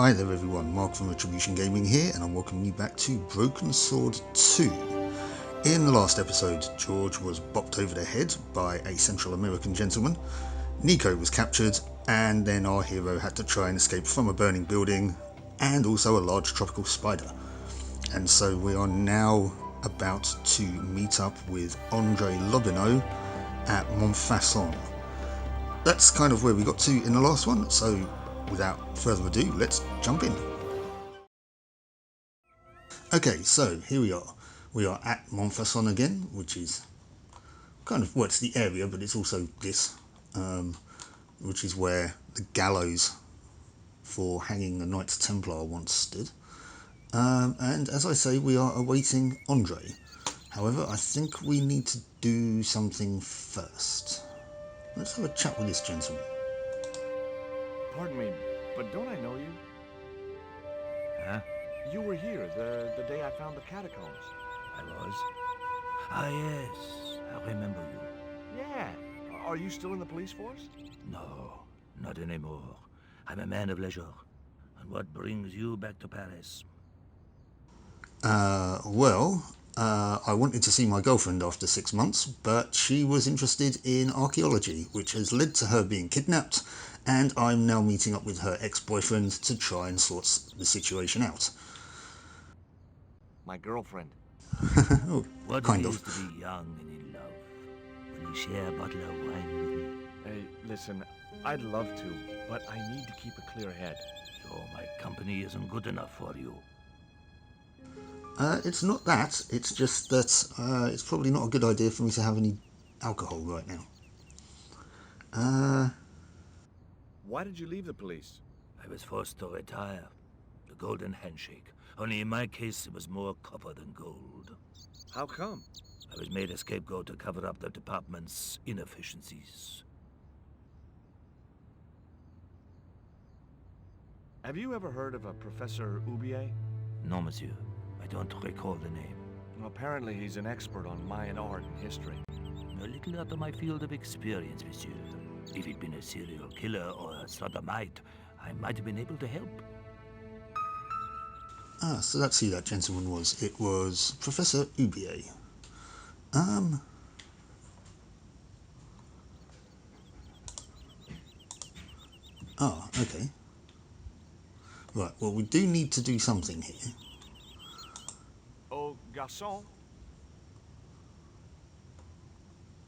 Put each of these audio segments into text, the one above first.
Hi there everyone, Mark from Retribution Gaming here, and I'm welcoming you back to Broken Sword 2. In the last episode, George was bopped over the head by a Central American gentleman, Nico was captured, and then our hero had to try and escape from a burning building, and also a large tropical spider. And so we are now about to meet up with Andre Lobineau at Montfaucon. That's kind of where we got to in the last one, so without further ado, let's jump in. Okay, so here we are. We are at Montfaucon again, which is kind of, well, it's the area, but it's also this, which is where the gallows for hanging a Knights Templar once stood. And as I say, we are awaiting Andre. However, I think we need to do something first. Let's have a chat with this gentleman. Pardon me, but don't I know you? Huh? You were here the day I found the catacombs. I was? Ah, yes. I remember you. Yeah. Are you still in the police force? No, not anymore. I'm a man of leisure. And what brings you back to Paris? I wanted to see my girlfriend after 6 months, but she was interested in archaeology, which has led to her being kidnapped, and I'm now meeting up with her ex-boyfriend to try and sort the situation out. My girlfriend. Oh, What kind it of. is to be young and in love. Will you share a bottle of wine with me? Hey, listen, I'd love to, but I need to keep a clear head. So my company isn't good enough for you. It's not that, it's just that it's probably not a good idea for me to have any alcohol right now. Why did you leave the police? I was forced to retire. The golden handshake. Only in my case, it was more copper than gold. How come? I was made a scapegoat to cover up the department's inefficiencies. Have you ever heard of a Professor Oubier? No, monsieur. I don't recall the name. Apparently he's an expert on Mayan art and history. A little out of my field of experience, monsieur. If he'd been a serial killer or a sodomite, I might have been able to help. So that's who that gentleman was. It was Professor Oubier. Okay. Right, well, we do need to do something here. Oh, garçon.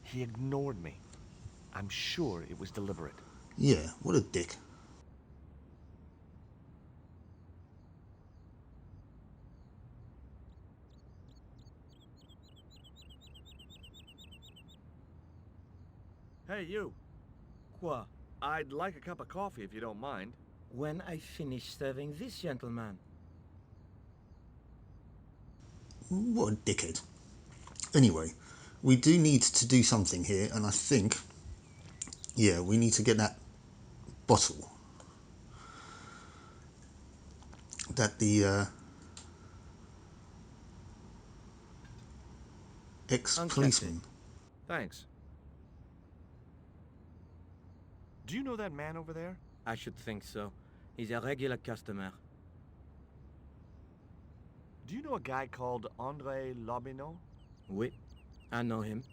He ignored me. I'm sure it was deliberate. Yeah, what a dick. Hey, you. Quoi? I'd like a cup of coffee if you don't mind. When I finish serving this gentleman. What a dickhead. Anyway, we do need to do something here, and I think, yeah, we need to get that bottle that the ex-policeman. Thanks. Do you know that man over there? I should think so. He's a regular customer. Do you know a guy called Andre Lobineau? Oui, I know him.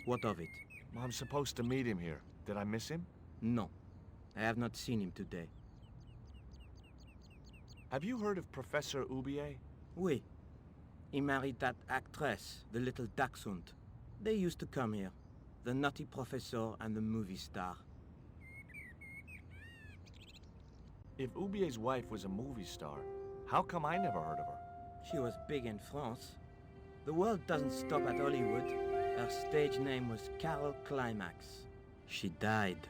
What of it? Well, I'm supposed to meet him here. Did I miss him? No, I have not seen him today. Have you heard of Professor Oubier? Oui. He married that actress, the little dachshund. They used to come here. The nutty professor and the movie star. If Oubier's wife was a movie star, how come I never heard of her? She was big in France. The world doesn't stop at Hollywood. Her stage name was Carol Climax. She died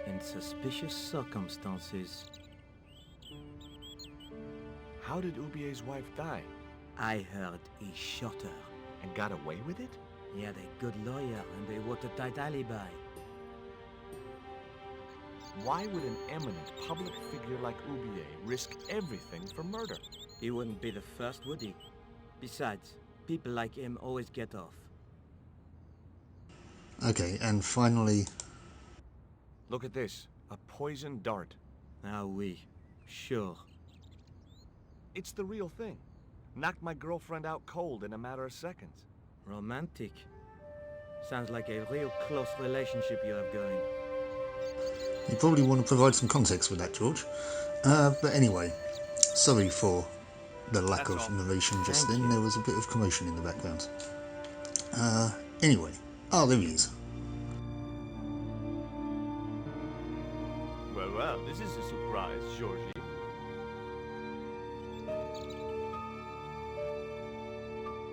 in suspicious circumstances. How did Oubier's wife die? I heard he shot her. And got away with it? He had a good lawyer and a watertight alibi. Why would an eminent public figure like Oubier risk everything for murder? He wouldn't be the first, would he? Besides, people like him always get off. Okay, and finally... Look at this. A poison dart. Ah oui, sure. It's the real thing. Knocked my girlfriend out cold in a matter of seconds. Romantic. Sounds like a real close relationship you have going. You probably want to provide some context with that, George. But anyway, sorry for the lack That's of all. narration just Thank then. you. There was a bit of commotion in the background. Anyway. Oh, there he is. Well, this is a surprise, Georgie.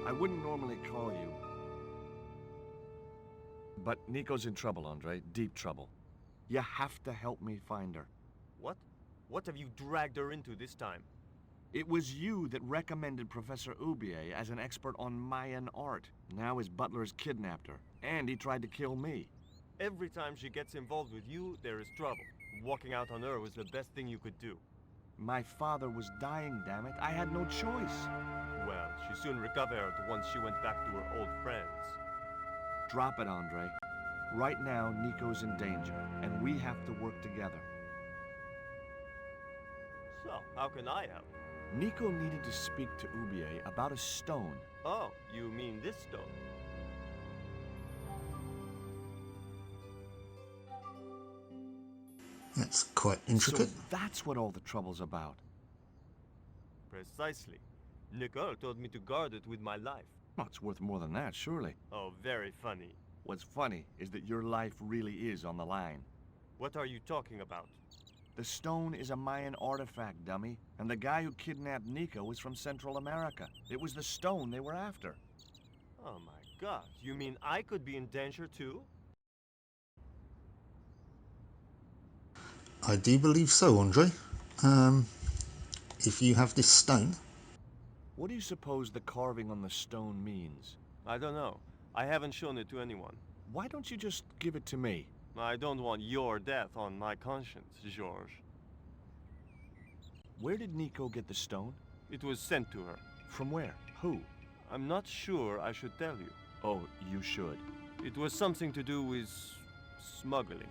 I wouldn't normally call you, but Nico's in trouble, Andre. Deep trouble. You have to help me find her. What? What have you dragged her into this time? It was you that recommended Professor Oubier as an expert on Mayan art. Now his butler's kidnapped her, and he tried to kill me. Every time she gets involved with you, there is trouble. Walking out on her was the best thing you could do. My father was dying, damn it. I had no choice. Well, she soon recovered once she went back to her old friends. Drop it, Andre. Right now, Nico's in danger, and we have to work together. So, how can I help? Nico needed to speak to Oubier about a stone. Oh, you mean this stone? That's quite intricate. So that's what all the trouble's about. Precisely. Nicole told me to guard it with my life. Well, it's worth more than that, surely. Oh, very funny. What's funny is that your life really is on the line. What are you talking about? The stone is a Mayan artifact, dummy, and the guy who kidnapped Nico was from Central America. It was the stone they were after. Oh my god, you mean I could be in danger too? I do believe so, Andre. If you have this stone... What do you suppose the carving on the stone means? I don't know. I haven't shown it to anyone. Why don't you just give it to me? I don't want your death on my conscience, George. Where did Nico get the stone? It was sent to her. From where? Who? I'm not sure I should tell you. Oh, you should. It was something to do with smuggling.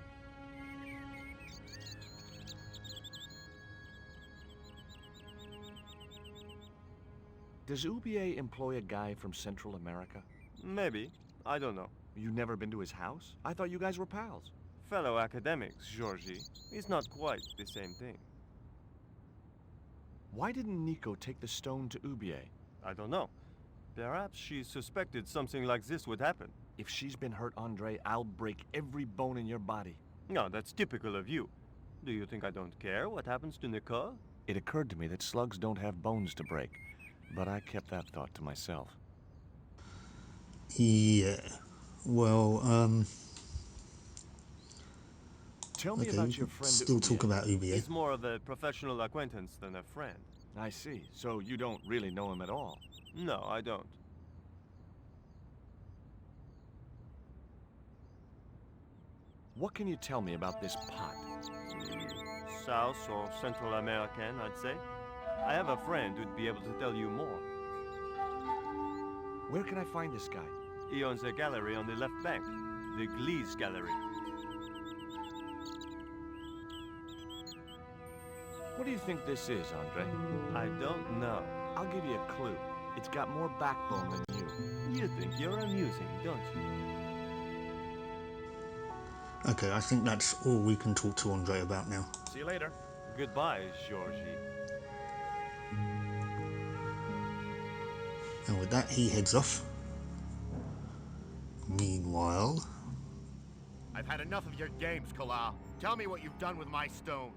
Does Oubier employ a guy from Central America? Maybe. I don't know. You never been to his house? I thought you guys were pals. Fellow academics, Georgie. It's not quite the same thing. Why didn't Nico take the stone to Oubier? I don't know. Perhaps she suspected something like this would happen. If she's been hurt, Andre, I'll break every bone in your body. No, that's typical of you. Do you think I don't care what happens to Nicole? It occurred to me that slugs don't have bones to break, but I kept that thought to myself. Yeah. Well, Tell me okay, about we your can friend still talk Oubier. about Oubier. He's more of a professional acquaintance than a friend. I see. So you don't really know him at all. No, I don't. What can you tell me about this pot? South or Central American, I'd say. I have a friend who'd be able to tell you more. Where can I find this guy? He owns a gallery on the left bank, the Gliese Gallery. What do you think this is, Andre? I don't know. I'll give you a clue. It's got more backbone than you. You think you're amusing, don't you? Okay, I think that's all we can talk to Andre about now. See you later. Goodbye, Georgie. And with that, he heads off. Meanwhile... I've had enough of your games, Kala. Tell me what you've done with my stone.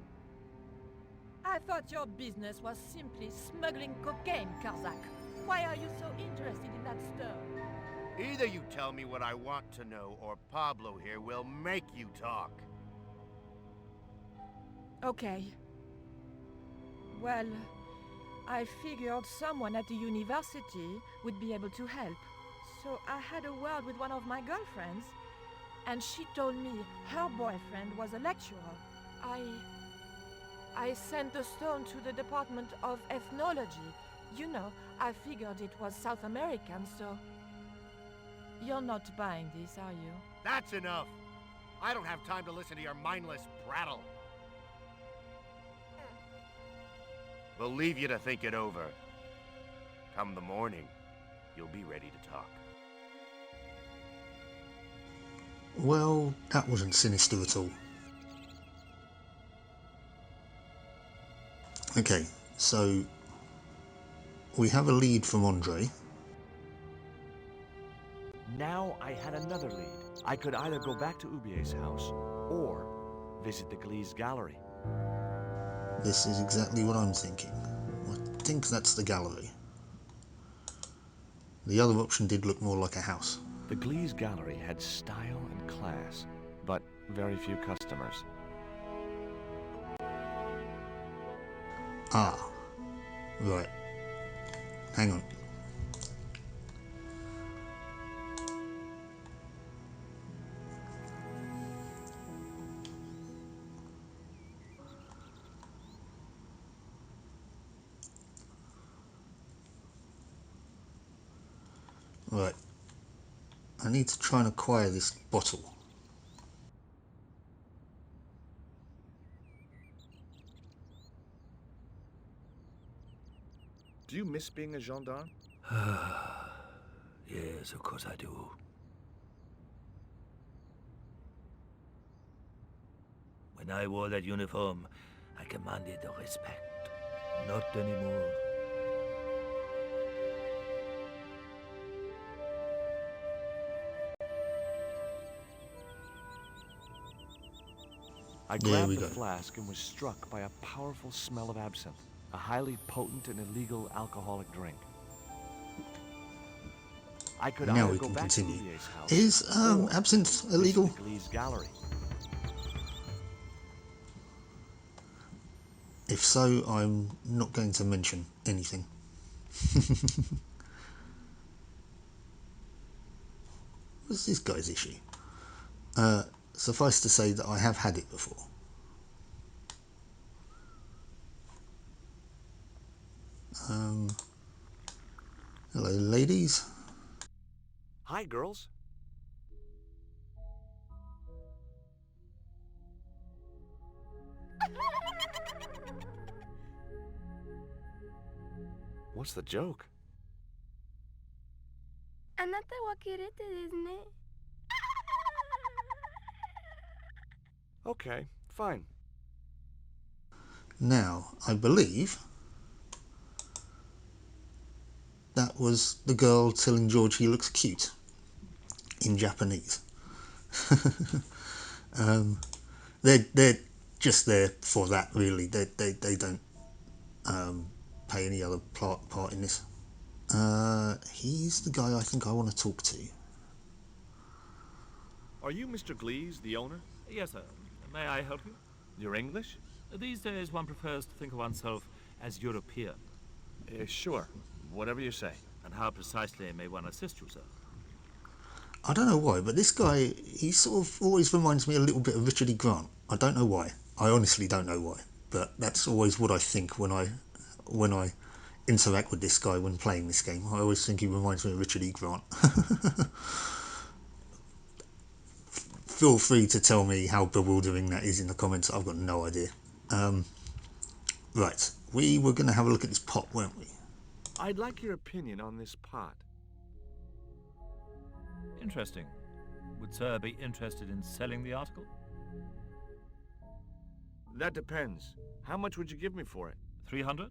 I thought your business was simply smuggling cocaine, Karzak. Why are you so interested in that stone? Either you tell me what I want to know, or Pablo here will make you talk. Okay. Well, I figured someone at the university would be able to help. So I had a word with one of my girlfriends, and she told me her boyfriend was a lecturer. I sent the stone to the Department of Ethnology. You know, I figured it was South American, so... You're not buying this, are you? That's enough! I don't have time to listen to your mindless prattle. We'll leave you to think it over. Come the morning, you'll be ready to talk. Well, that wasn't sinister at all. Okay, so we have a lead from Andre. Now I had another lead. I could either go back to Oubier's house or visit the Glee's gallery. This is exactly what I'm thinking. I think that's the gallery. The other option did look more like a house. The Glee's gallery had style and class, but very few customers. Ah, right. Hang on. Right. I need to try and acquire this bottle. Do you miss being a gendarme? Yes, of course I do. When I wore that uniform, I commanded respect. Not anymore. I There grabbed we the go. flask and was struck by a powerful smell of absinthe, a highly potent and illegal alcoholic drink. I could Now either we go can back continue. to Oubier's house Is or absinthe visit illegal? the Glee's gallery. If so, I'm not going to mention anything. What's this guy's issue? Suffice to say that I have had it before. Hello, ladies. Hi, girls. What's the joke? あなたはキレてですね。 Okay, fine. Now, I believe that was the girl telling George he looks cute in Japanese. They're just there for that, really. They don't play any other part in this. He's the guy I think I want to talk to. Are you Mr. Glees, the owner? Yes, sir. May I help you? You're English? These days one prefers to think of oneself as European. Sure. Whatever you say. And how precisely may one assist you, sir? I don't know why, but this guy, he sort of always reminds me a little bit of Richard E. Grant. I don't know why. I honestly don't know why. But that's always what I think when I interact with this guy when playing this game. I always think he reminds me of Richard E. Grant. Feel free to tell me how bewildering that is in the comments. I've got no idea. Right, we were going to have a look at this pot, weren't we? I'd like your opinion on this pot. Interesting. Would sir be interested in selling the article? That depends. How much would you give me for it? 300?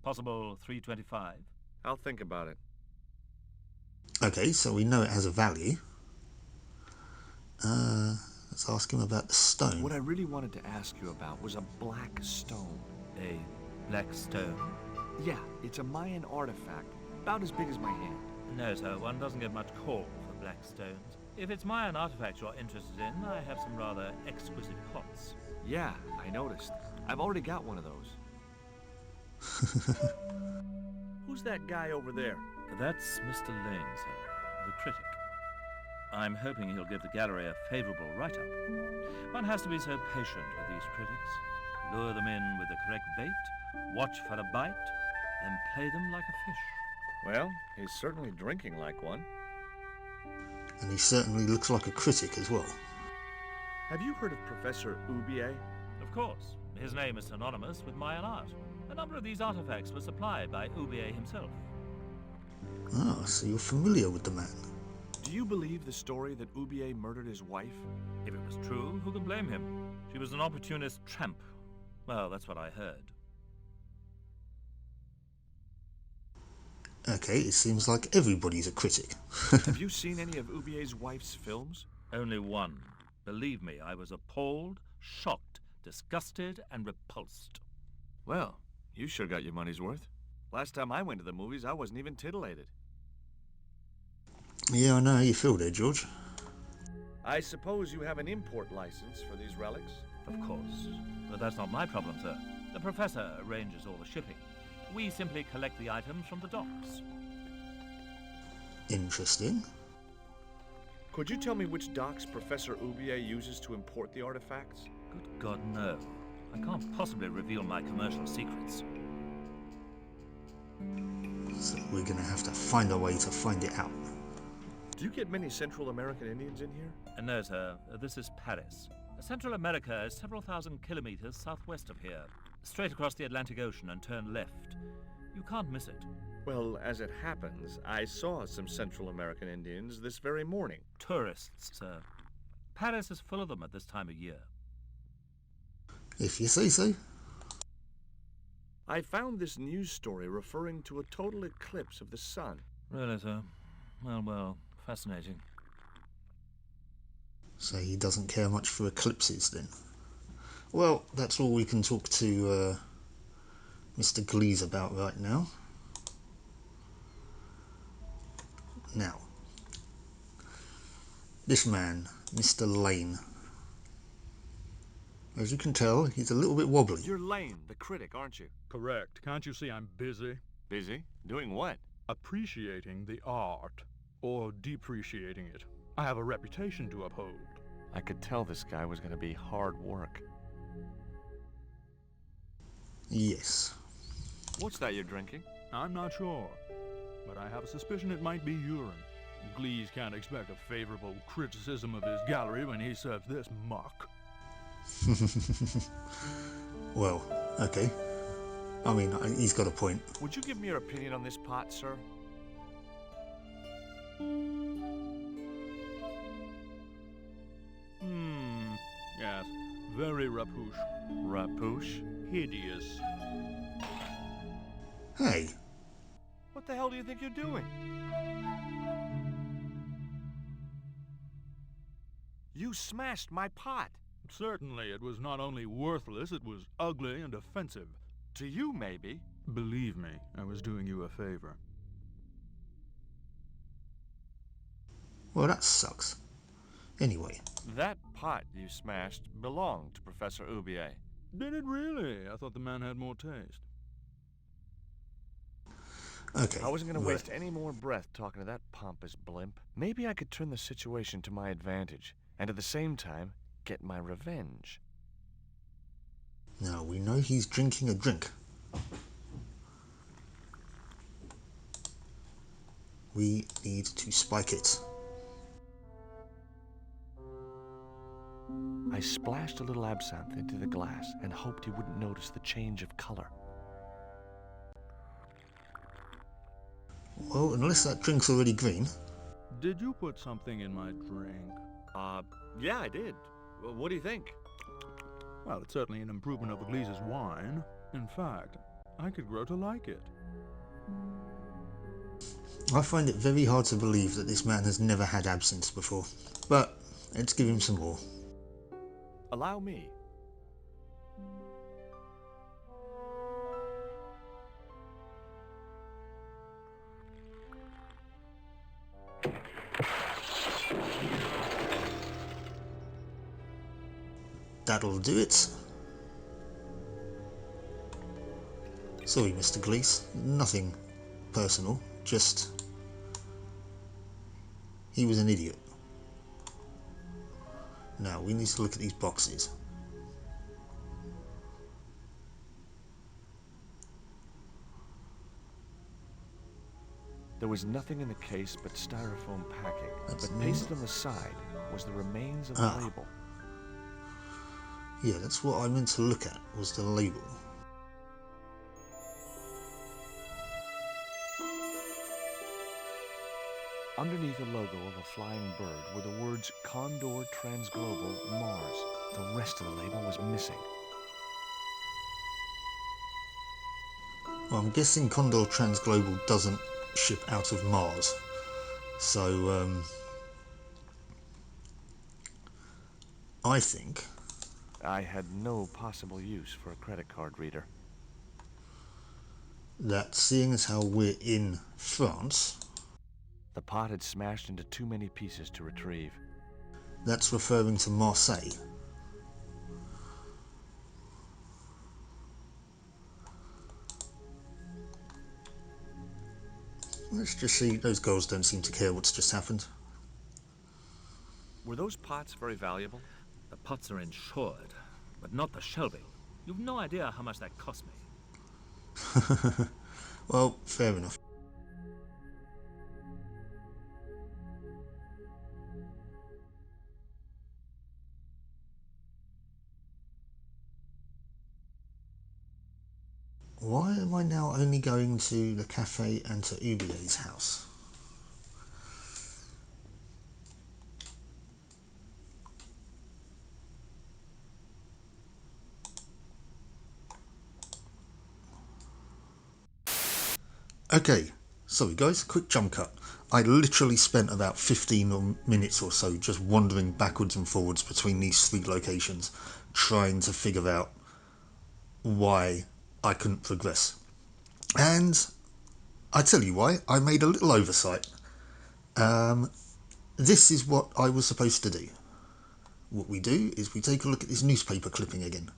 Possible 325? I'll think about it. Okay, so we know it has a value. Let's ask him about the stone. What I really wanted to ask you about was a black stone. A black stone? Yeah, it's a Mayan artifact, about as big as my hand. No, sir, one doesn't get much call for black stones. If it's Mayan artifact you're interested in, I have some rather exquisite pots. Yeah, I noticed. I've already got one of those. Who's that guy over there? That's Mr. Lane, sir, the critic. I'm hoping he'll give the gallery a favorable write-up. One has to be so patient with these critics. Lure them in with the correct bait, watch for a bite, and play them like a fish. Well, he's certainly drinking like one. And he certainly looks like a critic as well. Have you heard of Professor Oubier? Of course, his name is synonymous with Mayan art. A number of these artifacts were supplied by Oubier himself. Ah, so you're familiar with the man. Do you believe the story that Oubier murdered his wife? If it was true, who can blame him? She was an opportunist tramp. Well, that's what I heard. Okay, it seems like everybody's a critic. Have you seen any of Oubier's wife's films? Only one. Believe me, I was appalled, shocked, disgusted, and repulsed. Well, you sure got your money's worth. Last time I went to the movies, I wasn't even titillated. Yeah, I know how you feel there, George. I suppose you have an import license for these relics? Of course. But that's not my problem, sir. The professor arranges all the shipping. We simply collect the items from the docks. Interesting. Could you tell me which docks Professor Oubier uses to import the artifacts? Good God, no. I can't possibly reveal my commercial secrets. So we're going to have to find a way to find it out. Do you get many Central American Indians in here? No, sir. This is Paris. Central America is several thousand kilometers southwest of here. Straight across the Atlantic Ocean and turn left. You can't miss it. Well, as it happens, I saw some Central American Indians this very morning. Tourists, sir. Paris is full of them at this time of year. If you say so. I found this news story referring to a total eclipse of the sun. Really, sir? Well, fascinating. So he doesn't care much for eclipses, then? Well, that's all we can talk to Mr. Glees about right now. Now, this man, Mr. Lane. As you can tell, he's a little bit wobbly. You're Lane, the critic, aren't you? Correct. Can't you see I'm busy? Busy? Doing what? Appreciating the art. Or depreciating it. I have a reputation to uphold. I could tell this guy was going to be hard work. Yes. What's that you're drinking? I'm not sure, but I have a suspicion it might be urine. Glees can't expect a favorable criticism of his gallery when he serves this muck. Well, okay. I mean, he's got a point. Would you give me your opinion on this pot, sir? Yes. Very rapouche. Rapouche? Hideous. Hey. What the hell do you think you're doing? You smashed my pot. Certainly, it was not only worthless, it was ugly and offensive. To you, maybe. Believe me, I was doing you a favor. Well, that sucks. Anyway. That pot you smashed belonged to Professor Oubier. Did it really? I thought the man had more taste. Okay. I wasn't going to waste any more breath talking to that pompous blimp. Maybe I could turn the situation to my advantage, and at the same time, get my revenge. Now, we know he's drinking a drink. We need to spike it. I splashed a little absinthe into the glass and hoped he wouldn't notice the change of color. Well, unless that drink's already green. Did you put something in my drink? Yeah, I did. Well, what do you think? Well, it's certainly an improvement over Glees's wine. In fact, I could grow to like it. I find it very hard to believe that this man has never had absinthe before. But let's give him some more. Allow me. That'll do it. Sorry, Mr. Glees. Nothing personal. Just... he was an idiot. Now, we need to look at these boxes. There was nothing in the case but styrofoam packing. That's but pasted on the side was the remains of the label. Yeah, that's what I meant to look at, was the label. Underneath the logo of a flying bird were the words Condor Transglobal Mars. The rest of the label was missing. Well, I'm guessing Condor Transglobal doesn't ship out of Mars. So, I think I had no possible use for a credit card reader. that seeing as how we're in France, The pot had smashed into too many pieces to retrieve. that's referring to Marseille. Let's just see, those girls don't seem to care what's just happened. Were those pots very valuable? The pots are insured, but not the shelving. You've no idea how much that cost me. Well, fair enough. Why am I now only going to the cafe and to Oubier's house? Okay, sorry guys, quick jump cut. I literally spent about 15 minutes or so just wandering backwards and forwards between these three locations, trying to figure out why I couldn't progress. And I tell you why, I made a little oversight. This is what I was supposed to do. What we do is we take a look at this newspaper clipping again.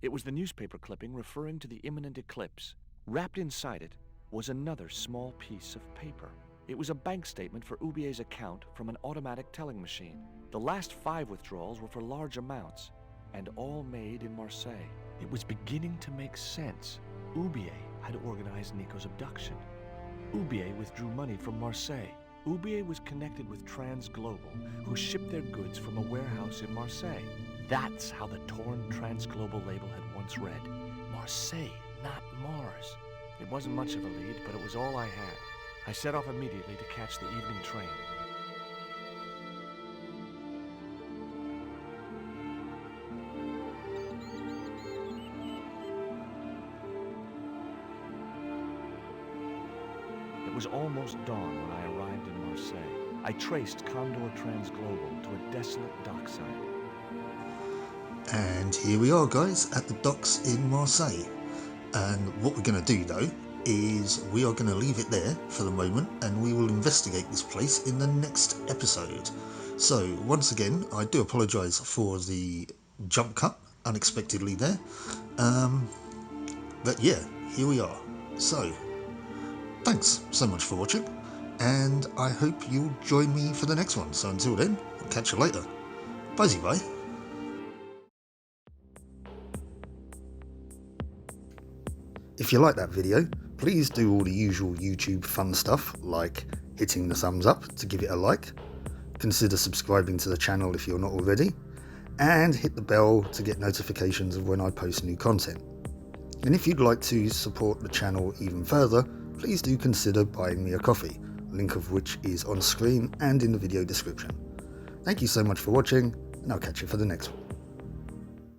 It was the newspaper clipping referring to the imminent eclipse. Wrapped inside it was another small piece of paper. It was a bank statement for Oubier's account from an automatic telling machine. The last 5 withdrawals were for large amounts, and all made in Marseille. It was beginning to make sense. Oubier had organized Nico's abduction. Oubier withdrew money from Marseille. Oubier was connected with Transglobal, who shipped their goods from a warehouse in Marseille. That's how the torn Transglobal label had once read. Marseille, not Mars. It wasn't much of a lead, but it was all I had. I set off immediately to catch the evening train. It was almost dawn when I arrived in Marseille. I traced Condor Transglobal to a desolate dockside. And here we are guys at the docks in Marseille. And what we're going to do though is we are going to leave it there for the moment and we will investigate this place in the next episode. So once again I do apologise for the jump cut unexpectedly there. But yeah, here we are. So thanks so much for watching and I hope you'll join me for the next one. So until then, I'll catch you later. Bye. If you like that video, please do all the usual YouTube fun stuff like hitting the thumbs up to give it a like, consider subscribing to the channel if you're not already, and hit the bell to get notifications of when I post new content. And if you'd like to support the channel even further, please do consider buying me a coffee, link of which is on screen and in the video description. Thank you so much for watching, and I'll catch you for the next one.